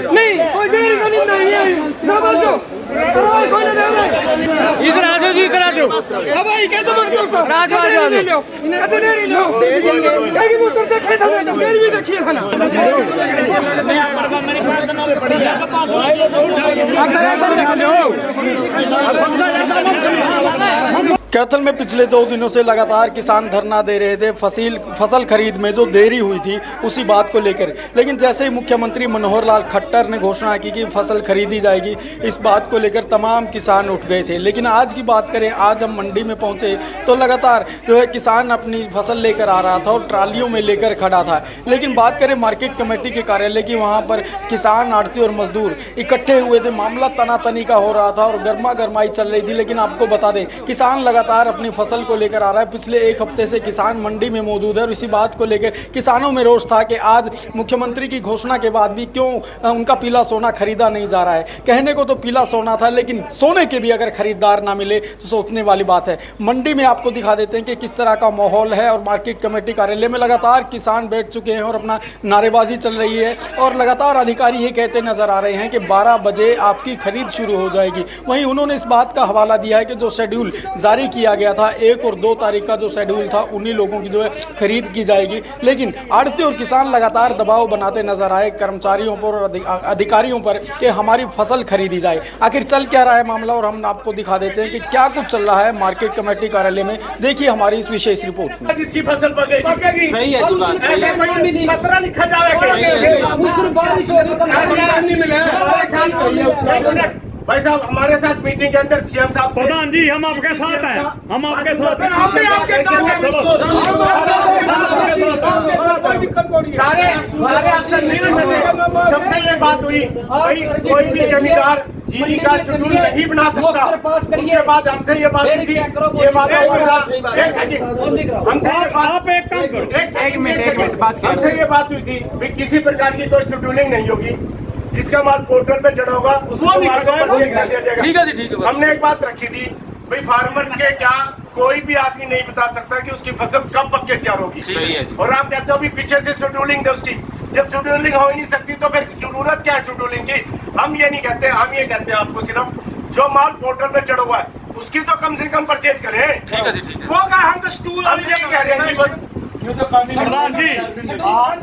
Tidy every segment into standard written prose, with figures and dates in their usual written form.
नहीं कोई डेरी जमीन नहीं है इधर आ जाओ जी, इधर आ जाओ। अब भाई कहते मत राज आ जाओ ले लो कहते डेरी लो कहीं भी उतर देखे था डेरी भी देखिए था ना। कैथल में पिछले 2 दिनों से लगातार किसान धरना दे रहे थे फसल खरीद में जो देरी हुई थी उसी बात को लेकर, लेकिन जैसे ही मुख्यमंत्री मनोहर लाल खट्टर ने घोषणा की कि फसल खरीदी जाएगी, इस बात को लेकर तमाम किसान उठ गए थे। लेकिन आज की बात करें, आज हम मंडी में पहुंचे तो लगातार जो है किसान अपनी फसल लेकर आ रहा था और ट्रालियों में लेकर खड़ा था। लेकिन बात करें मार्केट कमेटी के कार्यालय की, वहाँ पर किसान, आढ़ती और मजदूर इकट्ठे हुए थे। मामला तनातनी का हो रहा था और गर्मा गर्माई चल रही थी। लेकिन आपको बता दें, किसान लगातार अपनी फसल को लेकर आ रहा है। पिछले 1 हफ्ते से किसान मंडी में मौजूद है और इसी बात को लेकर किसानों में रोष था कि आज मुख्यमंत्री की घोषणा के बाद भी क्यों उनका पीला सोना खरीदा नहीं जा रहा है। कहने को तो पीला सोना था, लेकिन सोने के भी अगर खरीदार ना मिले तो सोचने वाली बात है। मंडी में आपको दिखा देते हैं कि किस तरह का माहौल है और मार्केट कमेटी कार्यालय में लगातार किसान बैठ चुके हैं और अपना नारेबाजी चल रही है और लगातार अधिकारी ये कहते नजर आ रहे हैं कि 12 बजे आपकी खरीद शुरू हो जाएगी। वहीं उन्होंने इस बात का हवाला दिया है कि जो शेड्यूल जारी किया गया था 1 और 2 तारीख का जो शेड्यूल था, उन्हीं लोगों की जो है खरीद की जाएगी। लेकिन आढ़ती और किसान लगातार दबाव बनाते नजर आए कर्मचारियों पर और अधिकारियों पर कि हमारी फसल खरीदी जाए। आखिर चल क्या रहा है मामला, और हम आपको दिखा देते हैं कि क्या कुछ चल रहा है मार्केट कमेटी कार्यालय में। देखिए हमारी इस विशेष रिपोर्ट में। जिसकी फसल पकेगी सही है, पत्र लिखा जाएगा। भाई साहब हमारे साथ मीटिंग के अंदर सीएम साहब, प्रधान जी हम आपके साथ हैं, हम आपके साथ हैं, सारे अफसर नहीं मिल सके। सबसे ये बात हुई, कोई भी जमींदार जीरी का शेड्यूल नहीं बना सकता। उसके बाद हमसे ये बात थी, ये बात आप एक काम करो, एक मिनट हमसे ये बात हुई थी भाई किसी प्रकार की कोई शेड्यूलिंग नहीं होगी। जिसका माल पोर्टल पे चढ़ा होगा उसको ठीक है जी, ठीक है। हमने एक बात रखी थी भाई फार्मर के क्या कोई भी आदमी नहीं बता सकता कि उसकी फसल कब पक के तैयार होगी। सही है जी। और आप कहते हो भी पीछे से शेड्यूलिंग दे उसकी, जब शेड्यूलिंग हो ही नहीं सकती तो फिर जरूरत क्या है शेड्यूलिंग की। हम ये नहीं कहते, हम ये कहते हैं आपको सिर्फ जो माल पोर्टल पे चढ़ा हुआ है उसकी तो कम से कम परचेज करें। ठीक है जी, ठीक है। वो कहा हम तो स्टूल कह रहे हैं बस। प्रधान जी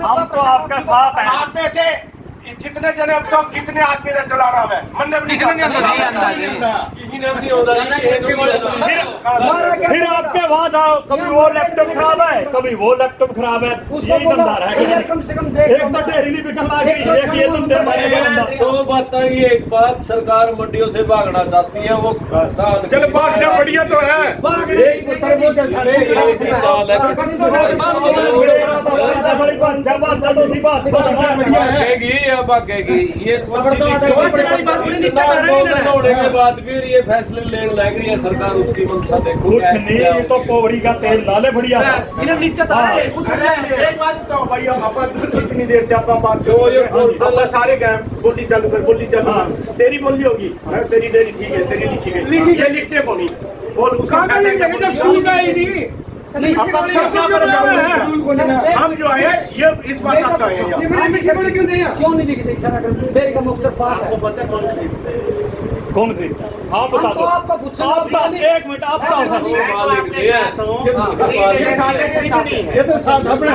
हम तो आपके साथ हैं। आप में से जितने जने अब तो कितने आदमी ने चलाना है मन में किसी ने नहीं फिर आपके वहाँ जाओ, कभी वो लैपटॉप खराब है, कभी वो लैपटॉप खराब है, यही धंधा है। कम से कम एक तो डेयरी नहीं बिकन लगी, एक ये धंधे में 100 बात है। एक बात सरकार मंडियों से भागना चाहती है, वो चलो बात क्या बढ़िया तो है। चाल है भागेगी ये होने के बाद फिर ये फैसले लेने लग रही है सरकार, उसकी मंशा देखो। कुछ नहीं तो पोवरी का तेल लाले बढ़िया। एक बात तो भैया अपन कितनी देर से अपना बात जो सारे गए बोली चालू कर, बोली चालू कर। तेरी बोली होगी, तेरी डेरी ठीक है, तेरी लिखी गई, ये लिखते को नहीं बोल उसका जब शुरू का ही नहीं। हम जो है ये इस बात का है क्यों नहीं लिखते सर? अगर डेयरी का मुख्य पास है कौन खरीदता है? आप बता दो। आपका पूछना एक मिनट आप ये तो साथ अपने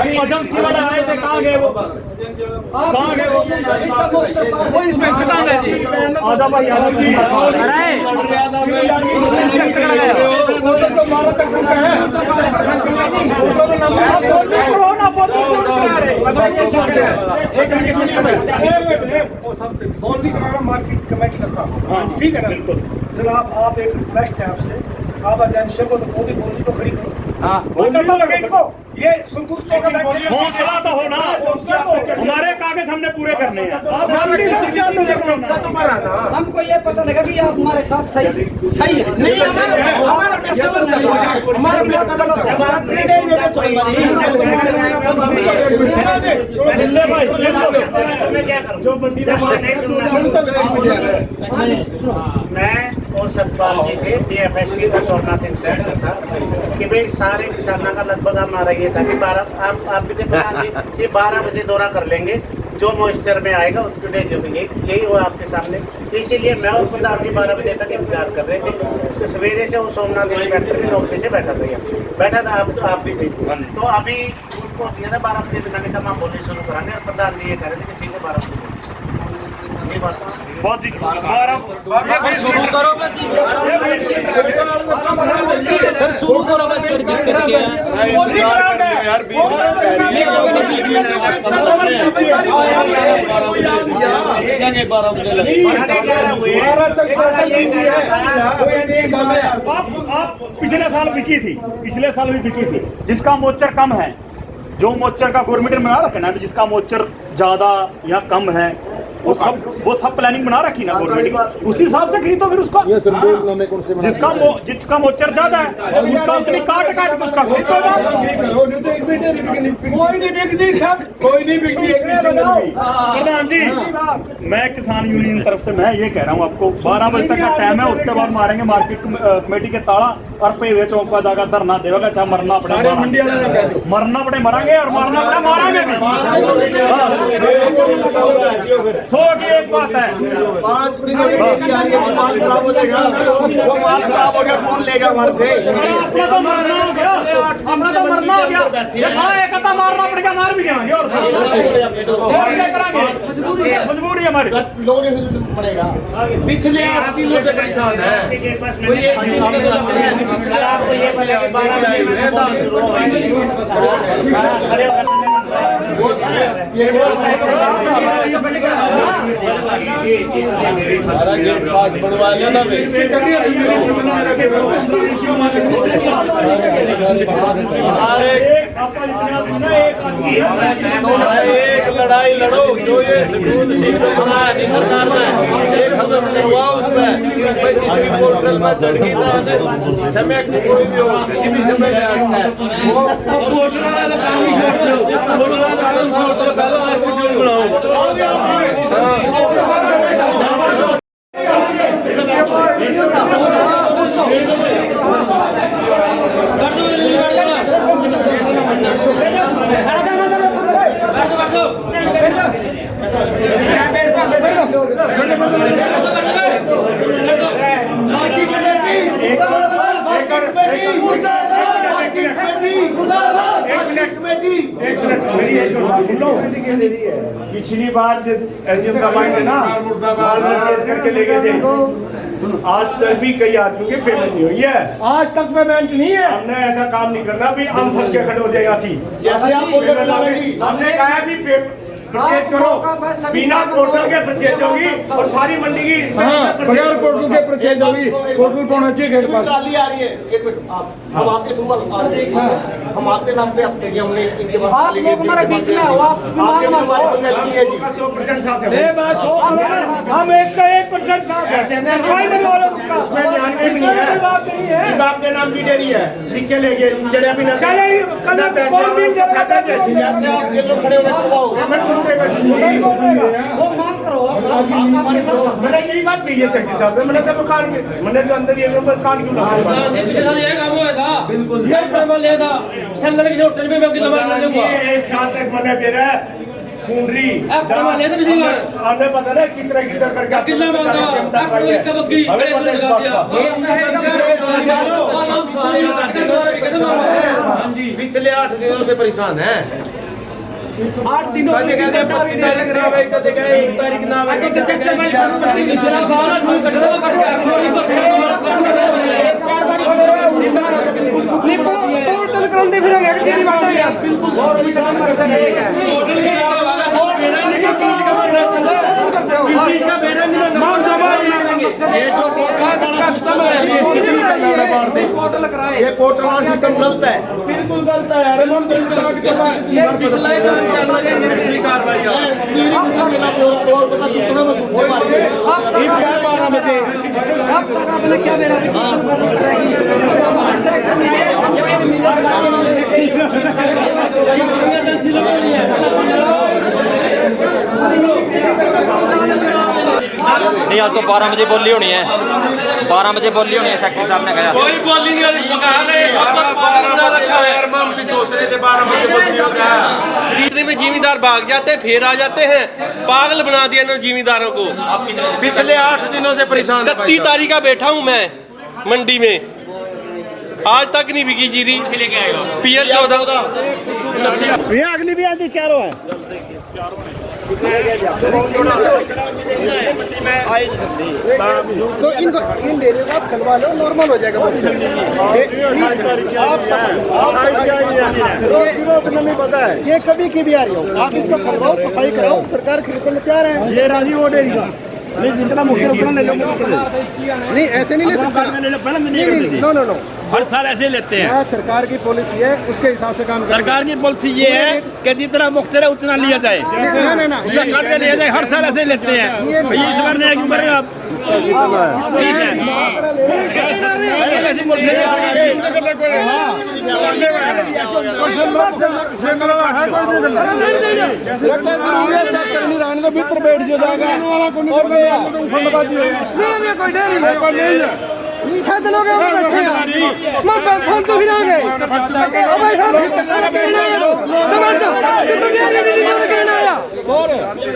एमरजेंसी वाला आए थे, कहाँ गए वो? कहाँ गए वो? इंस्पेक्टर कहाँ गए जी? आधा भाई मार्केट कमेटी का काम ठीक है ना। बिल्कुल जनाब आप एक रिक्वेस्ट है आपसे, आप एजेंसी को तो वो भी बोली तो खड़ी करो। इनको ये संतुष्ट होगा, हौसला तो होना, हमारे कागज हमने पूरे करने हैं। हमको ये पता लगा कि आप हमारे साथ सही है नहीं। मैं और सतपाल जी थे, DFSC का सोमनाथ इंस्पेक्टर था, कि भाई सारे किसानों का लगभग हमारा ये था कि 12 आप भी थे प्रधान जी, ये 12 बजे दौरा कर लेंगे, जो मॉइस्चर में आएगा उसकी डिलीवरी यही हुआ आपके सामने। इसीलिए मैं और प्रधान जी 12 बजे तक इंतजार कर रहे थे। सवेरे से वो सोमनाथ इंस्पेक्टर भी 9 बजे से बैठा था, आप भी थे। तो अभी उनको दिया था 12 बजे, मैंने कहा हम बोलनी शुरू कराएंगे, और प्रधान जी ये कह रहे थे कि ठीक है 12 बजे ये बात बहुत ही शुरू करो बस फिर शुरू करो बस फिर दिक्कत क्या है यार 20 जाएंगे 12 बजे आप पिछले साल बिकी थी, पिछले साल भी बिकी थी। जिसका मोचर कम है, जो मोचर का गवर्नमेंट ने बना रखना है, जिसका मोचर ज्यादा या कम है वो सब प्लानिंग बना रखी ना गवर्नमेंट की, उसी हिसाब से खरीदो फिर उसका। जिसका मोचर ज्यादा है उसका उतनी काट उसका कोई नहीं बिकती। प्रधान जी, मैं किसान यूनियन तरफ से मैं ये कह रहा हूँ आपको, 12 बजे तक का टाइम है, उसके बाद मारेंगे मार्केट कमेटी के ताला और पेवे चौक का जाकर धरना देगा, चाहे मरना पड़े मरना पड़े मरेंगे और मारना पड़े मारेंगे भी। सो की एक बात है, 5 दिन माल खराब हो जाएगा, वो माल खराब हो गया कौन लेगा हमारे से? अपना तो मरना हो गया, अपना तो मरना हो गया, एक आता मारना पड़ेगा, मार भी जाएंगे और क्या करेंगे, मजबूरी है हमारी। पिछले 8 दिनों से परेशान है, कोई एक दिन का तो लपड़े हैं, पिछले आपको ये पता कि 12 बजे शुरू हो सारा गेट पास बढ़वा लिया था सारे एक लड़ाई लड़ो, जो ये शेड्यूल सिस्टम बनाया नहीं सरकार ने, एक खत्म करवाओ उस पर जिसकी पोर्टल में चढ़ी ना समय कोई भी हो, किसी भी समय ले आ सकता है वो पोर्टल वाला काम ही पिछली बार जब एसडीएम साहब आए थे ना, माल चेंज करके ले गए थे, आज तक भी कई आदमी की पेमेंट नहीं हुई है, आज तक पेमेंट नहीं है। हमने ऐसा काम नहीं करना भी हम फंस के खड़े हो जाएगा सी, जैसे आप हमने कहा भी परचेज करो, बिना पोर्टल के परचेज होगी और सारी मंडी की बगैर पोर्टल के परचेज होगी, पोर्टल पर होना चाहिए गेट पर। ट्राली आ रही है, एक मिनट हम आपके थ्रू आ रहे हैं, हम आपके नाम पे अपने हमने इनके पास आप लोग हमारे बीच में हो, आप मांग मत करो। 100% साथ है, हम 101% साथ हैं। विभाग के नाम की डेरी है, लिख के ले गए, चले भी ना चले खड़े होने चलवाओ वो मांग करो, आप आपके साथ मैंने यही बात की है सेक्रेटरी साहब, मैंने सब कान के, मैंने जो अंदर ये नंबर कान क्यों लगा? ये काम हुआ था, बिल्कुल ये प्रमाण लिया था, चंद्र के होटल में मैं कितना बार लगा हुआ, एक साल तक मैंने फिर पूंडरी प्रमाण लिया था पिछली बार, आपने पता ना किस तरह करके कितना बार था, आप कोई कबक की हमें पता है इस बात का। पिछले 8 दिनों से परेशान है। 8 दिनों कहते 25 तारीख ना आवे, कहते 1 तारीख ना आवे, नहीं पोर्टल कराते फिर तेरी बात है यार, और भी सब कर सके पोर्टल कराए, ये पोर्टल वाला सिस्टम गलत है, बिल्कुल गलत है यार, हम अब तक आपने क्या मेरा नहीं आज तो 12 बजे बोली होनी है। 12 बजे बोली होनी है, सेक्रेटरी साहब ने कहा। कोई बोली नहीं वाली पका रहे हैं, सब पर 12 बजे रखा है। हम भी सोच रहे थे 12 बजे बोली हो जाए। इतने में जिम्मेदार भाग जाते हैं, फिर आ जाते हैं। पागल बना दिया इन्होंने जिम्मेदारों को। पिछले 8 दिनों से परेशान। 31 तारीख का बैठा हूँ मैं मंडी में, आज तक नहीं बिकी जीरी। पीएल 14 अगली भी आज चारों है। तो इनको इन डेरे को आप खलवा लो, नॉर्मल हो जाएगा। नहीं पता है ये कभी की भी आ रही हो, आप इसको खलवाओ, सफाई कराओ, सरकार खरीदने में तैयार है। ये राजी वो डेरी का नहीं, जितना मुख्य उतना ले लो। नहीं ऐसे नहीं ले सकते, नो नो नो, हर साल ऐसे लेते हैं। हाँ, सरकार की पॉलिसी है, उसके हिसाब से काम सरकार की पॉलिसी ये है कि जितना मुख्तर है उतना लिया जाए, ना उसका काट के लिया जाए। हर साल ऐसे लेते हैं। भैया इस बार नहीं क्यों कर रहे हो आप? भीतर बैठ जाएगा छह दिनों के फालतू फिर आ गए। भाई साहब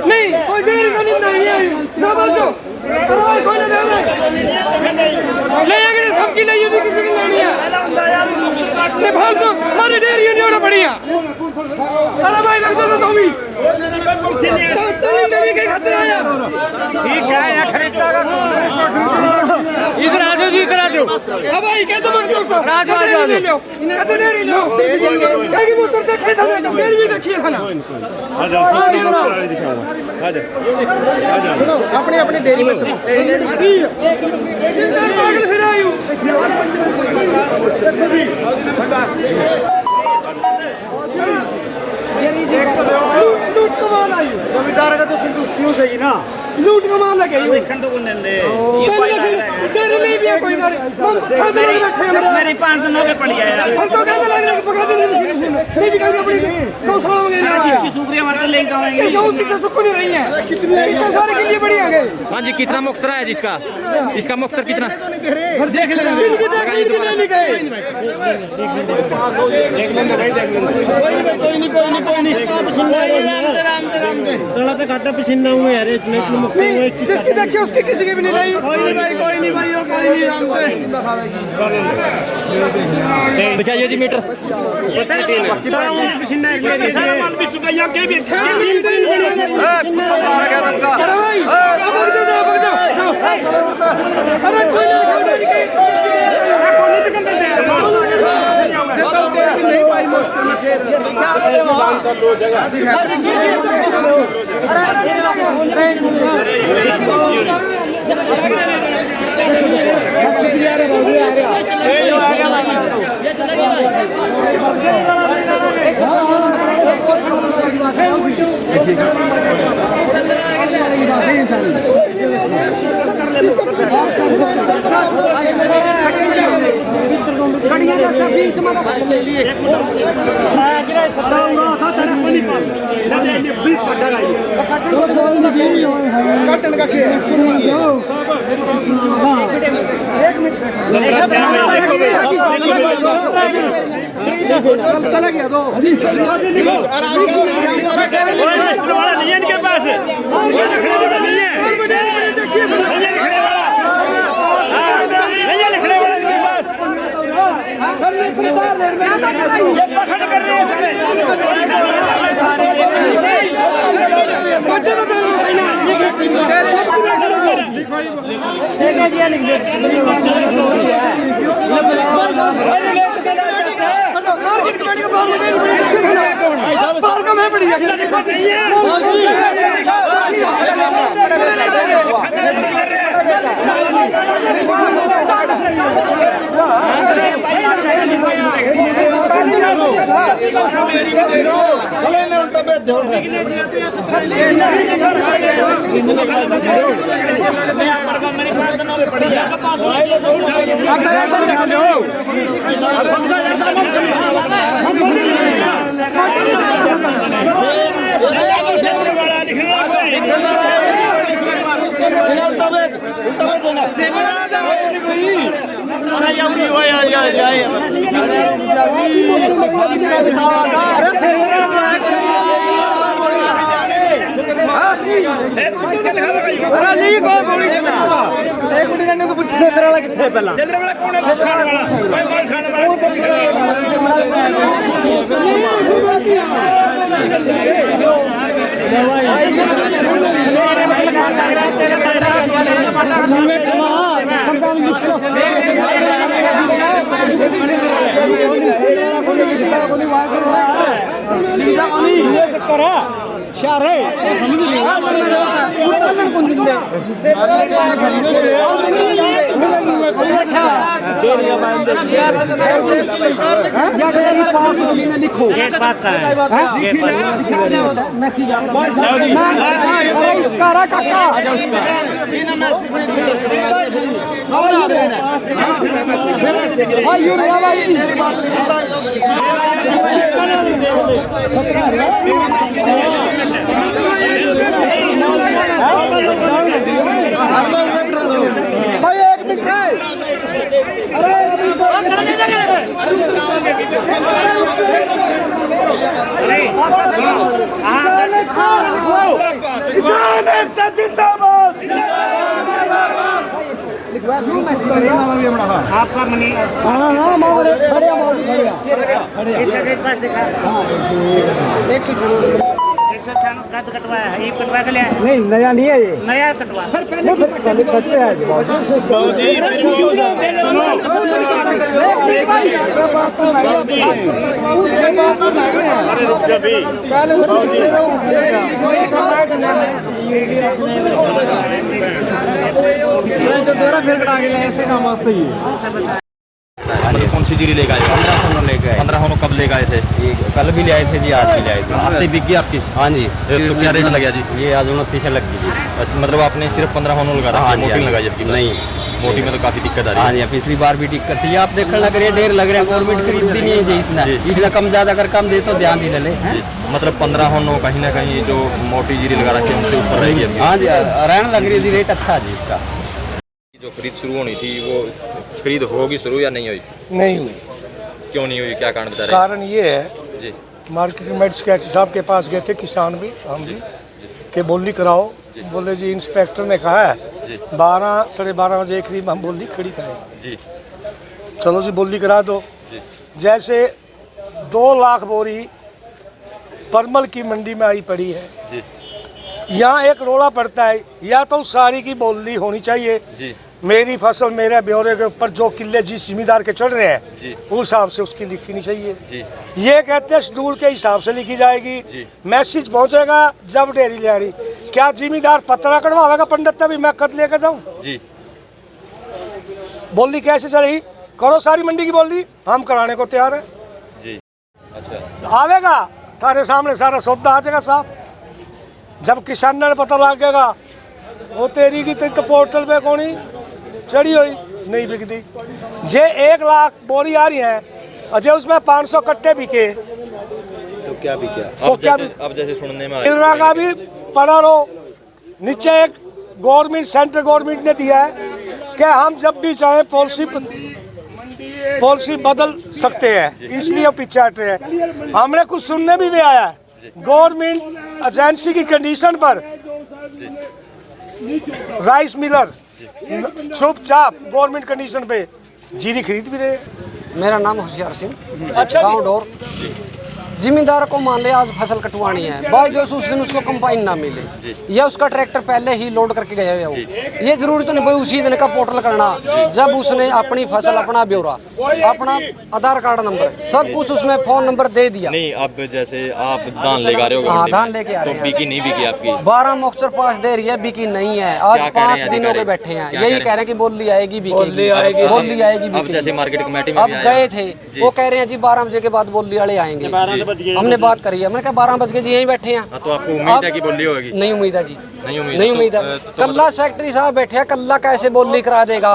नहीं कोई डेरी का निंदा नहीं है, ले सबकी ले किसी की लेनी है फालतू हमारी डेरी नहीं बढ़िया। अरे भाई लगता था तुम ही खतरा आया। ठीक है इधर आ जाओ जी, इधर आ जाओ। अब भाई कहते मत करो, राजू आ जाओ, कहते डेरी लो, कहीं भी उतरते खेत में डेरी भी देखिए था ना। सुनो अपने अपने डेरी में चलो। पागल फिर आयु लूट कमाल आई, जमींदार का तो संतुष्टि हो सही ना, लूट कमाल लगे डेरी नहीं भी है कोई मेरे 5 दिनों के पड़ी है यार। हम तो कहते लग रहा है पका देंगे नहीं भी कहीं अपनी गौशाला वगैरह जिसकी सुक्रिया मारते ले जाएंगे। गौ पीछे सुख नहीं रही है, इतने सारे के लिए बड़ी आ गए। हाँ जी, कितना मुक्तरा है जिसका, इसका मुक्तर कितना देख ले इनकी देख ले गए। देख लेंगे भाई, देख लेंगे। कोई नहीं थोड़ा तो घाटा पसीना हुआ यार, जिसकी देखिए उसकी किसी की भी नहीं लाई। कोई नहीं भाई दिखाइए जी मीटर। गड़िया का अच्छा बीच में ले लिए कटल का चला गया दो वाला नहीं है इनके पास, लिखने वाला इनके पास ये पखड़ कर रहे हैं गेट पास का है भाई एक मिनट है। किसान एकता जिंदाबाद। आपका मनी इसका गेट पास दिखा 196 कद कटवाया है, ये कटवा के लिया है? नहीं नया नहीं है ये, नया कटवा कौन सी जीरी लेकर आए? 1500 लेके आए। 1500 कब लेकर आए थे? कल भी ले आए थे जी, आज भी ले आए थे। आपसे बिक गई आपकी? हाँ जी। तो क्या रेट लगा जी? ये आज 29 लग गई जी। अच्छा, मतलब आपने सिर्फ 1500 लगा रहा है? मोटी लगाई जबकि नहीं, मोटी में तो काफी दिक्कत आ रही है। हाँ जी, पिछली बार भी दिक्कत थी। आप देखने लग रहे ढेर लग रहे हैं, गवर्नमेंट खरीदती नहीं है जी इसने कम ज्यादा कर कम दे तो ध्यान दी ले। मतलब 1500 कहीं ना कहीं जो मोटी जीरी लगा रखी है उनसे ऊपर रहेगी। हाँ जी, रहने लग रही है रेट अच्छा जी इसका। जो खरीद शुरू होनी थी वो खरीद होगी शुरू या नहीं हुई? नहीं हुई। क्यों नहीं हुई, क्या कारण बता रहे कारण ये है जी? मार्केटिंग मैजिस्ट्रेट साहब के पास गए थे, किसान भी हम भी, कि बोली कराओ। बोले जी इंस्पेक्टर ने कहा है 12 साढ़े 12 बजे करीब हम बोली खड़ी करेंगे जी। चलो जी बोली करा दो। जैसे 2 लाख बोरी परमल की मंडी में आई पड़ी है जी। यहाँ एक रोड़ा पड़ता है, या तो सारी की बोली होनी चाहिए जी। मेरी फसल मेरे ब्यौरे के ऊपर जो किले जिस जिम्मेदार के चढ़ रहे हैं जी। उस हिसाब से उसकी लिखनी चाहिए जी। ये कहते हैं शेड्यूल के हिसाब से लिखी जाएगी जी। मैसेज पहुंचेगा जब डेयरी ले आनी। क्या जिम्मेदार पत्रा कटवाएगा पंडित तभी मैं कद लेकर जाऊं? जी। बोली कैसे चलेगी? करो सारी मंडी की बोली, हम कराने को तैयार है जी। अच्छा, आवेगा तारे सामने सारा सौदा आ जाएगा साफ। जब किसान ने पता लगेगा वो तेरी की तो पोर्टल पे कौन चढ़ी हुई नहीं बिकती। जे 1 लाख बोरी आ रही है अजय उसमें 500 कट्टे बिके तो क्या भी क्या? तो क्या अब जैसे सुनने में मिलरा का भी पड़ा रहो नीचे एक गवर्नमेंट सेंट्रल गवर्नमेंट ने दिया है कि हम जब भी चाहे पॉलिसी बदल सकते हैं, इसलिए पीछे हट रहे हैं। हमने कुछ सुनने भी आया है गवर्नमेंट एजेंसी की कंडीशन पर राइस मिलर चुपचाप गवर्नमेंट कंडीशन पे जीरी खरीद भी रहे। मेरा नाम होशियार सिंह, गाँव डोर। जिम्मेदार को मान ले आज फसल कटवानी है, बाई जो उस दिन उसको कंपाइन ना मिले या उसका ट्रैक्टर पहले ही लोड करके गया हुआ हो, ये जरूरी तो नहीं भाई उसी दिन का पोर्टल करना। जब उसने अपनी फसल, अपना ब्यौरा, अपना आधार कार्ड नंबर सब कुछ उसमें फोन नंबर दे दिया। नहीं, अब जैसे आप धान लेकर आ रहे हो? हाँ, धान लेके आ रहे हैं। बिकी नहीं बिकी आपकी? 12 मुक्तसर पास डेयरी है, बिकी नहीं है। आज 5 दिन हो गए बैठे हैं, यही कह रहे हैं कि बोली आएगी बिकेगी, बोली आएगी बिकेगी। जैसे मार्केट कमेटी में अब गए थे वो कह रहे हैं जी 12 बजे के बाद बोली वाले आएंगे। हमने बात करी है, मैंने कहा 12 बज के जी यहीं बैठे हैं। तो आपको उम्मीद है कि बोली होगी? नहीं उम्मीद है जी, नहीं उम्मीद है। कल्ला सेक्रेटरी साहब बैठे हैं, कल्ला कैसे बोली करा देगा?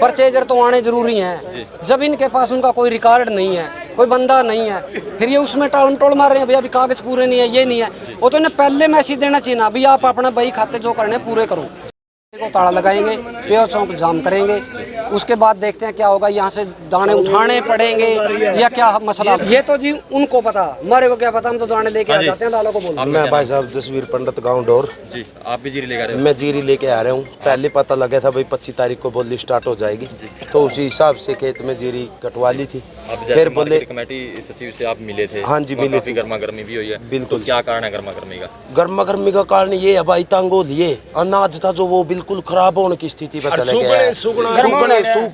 परचेजर तो आने जरूरी हैं। जब इनके पास उनका कोई रिकॉर्ड नहीं है, कोई बंदा नहीं है, फिर ये उसमें टाल मटोल मार रहे हैं भैया अभी कागज पूरे नहीं है, ये नहीं है। वो तो इन्हें पहले मैसेज देना चाहिए ना, अभी आप अपना बही खाते जो करने पूरे करो। को ताला लगाएंगे, पेड़ चौक जाम करेंगे, उसके बाद देखते हैं क्या होगा। यहाँ से दाने उठाने पड़ेंगे या क्या मसला, ये तो जी उनको पता, हमारे को क्या पता, हम तो दाने लेके आ जाते हैं, लालों को बोल। मैं भाई साहब जसवीर पंडित गांव डोर जी, आप भी जीरी लेकर आ रहे हो? मैं जीरी लेके आ रहा हूँ। पहले पता लगा था भाई 25 तारीख को बोली स्टार्ट हो जाएगी, तो उसी हिसाब से खेत में जीरी कटवा ली थी। फिर बोले कमेटी सचिव से आप मिले थे? हाँ जी मिले थे। गर्मा गर्मी भी हुई है? बिल्कुल। तो क्या कारण है गर्मा गर्मी का? गर्मा गर्मी का कारण ये है भाई, तंगो लिए अनाज था जो वो बिल्कुल खराब होने की स्थिति पे चले गया, सूख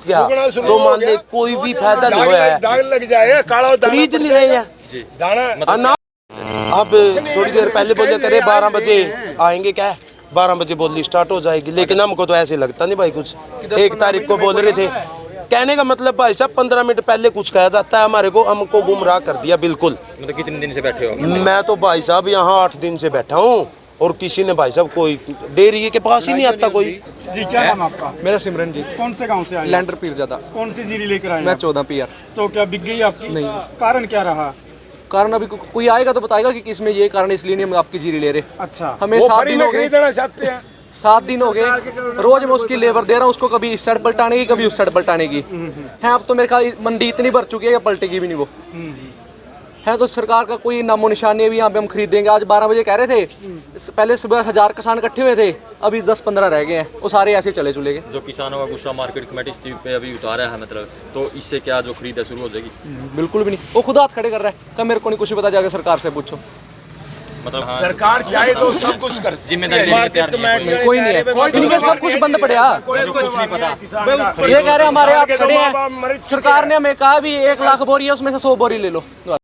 गया, तो मान ले कोई भी फायदा नहीं हुआ है, खरीद नहीं रहे हैं अनाज। अब थोड़ी देर पहले बोले करे 12 बजे आएंगे, क्या 12 बजे बोली स्टार्ट हो जाएगी, लेकिन हमको तो ऐसे लगता नहीं भाई। कुछ 1 तारीख को बोल रहे थे, कहने का मतलब भाई साहब 15 मिनट पहले कुछ कहा जाता है हमारे को, हमको गुमराह कर दिया बिल्कुल। मतलब कितने दिन से बैठे हो? मैं तो भाई साहब यहाँ 8 दिन से बैठा हूँ, और किसी ने भाई साहब कोई डेयरी के पास ही नहीं आता कोई। जी क्या नाम आपका? मेरा सिमरनजीत। कौन से गांव से आए? लैंडर पीरजादा। कौन सी जीरी लेकर आए? मैं 14 पीआर। तो क्या बिक गई आपकी? नहीं। कारण क्या रहा? कारण अभी कोई आएगा तो बताएगा कि इसमें ये कारण, इसलिए नहीं हम आपकी जीरी ले रहे। अच्छा, हमें 7 दिन हो गए, 7 दिन हो गए, रोज मैं उसकी लेबर दे रहा हूँ उसको, कभी इस साइड पलटाने की कभी उस साइड पलटाने की है। अब तो मेरे ख्याल मंडी इतनी भर चुकी है कि पलटेगी भी नहीं वो है। तो सरकार का कोई नामो निशान नहीं है। यहाँ पे हम खरीदेंगे, आज 12 बजे कह रहे थे, पहले सुबह 1000 किसान इकट्ठे हुए थे, अभी 10-15 रह गए हैं, वो सारे ऐसे चले चुले गए। जो किसानों का गुस्सा मार्केट कमेटी चीफ पे अभी उतारा है, मतलब तो इससे क्या जो खरीद है शुरू हो जाएगी? बिल्कुल भी नहीं, वो खुद हाथ खड़े कर रहा है, कब मेरे को नहीं कुछ पता, जाकर सरकार से पूछो। मतलब हाँ, सरकार चाहे तो सब कुछ कर, जिम्मेदारी कोई नहीं है, इनके सब कुछ बंद पड़ा, कुछ नहीं पता। ये कह रहे हमारे हाथ खड़े हैं। सरकार ने हमें कहा भी 1 लाख बोरी है, उसमें से 100 बोरी ले लो।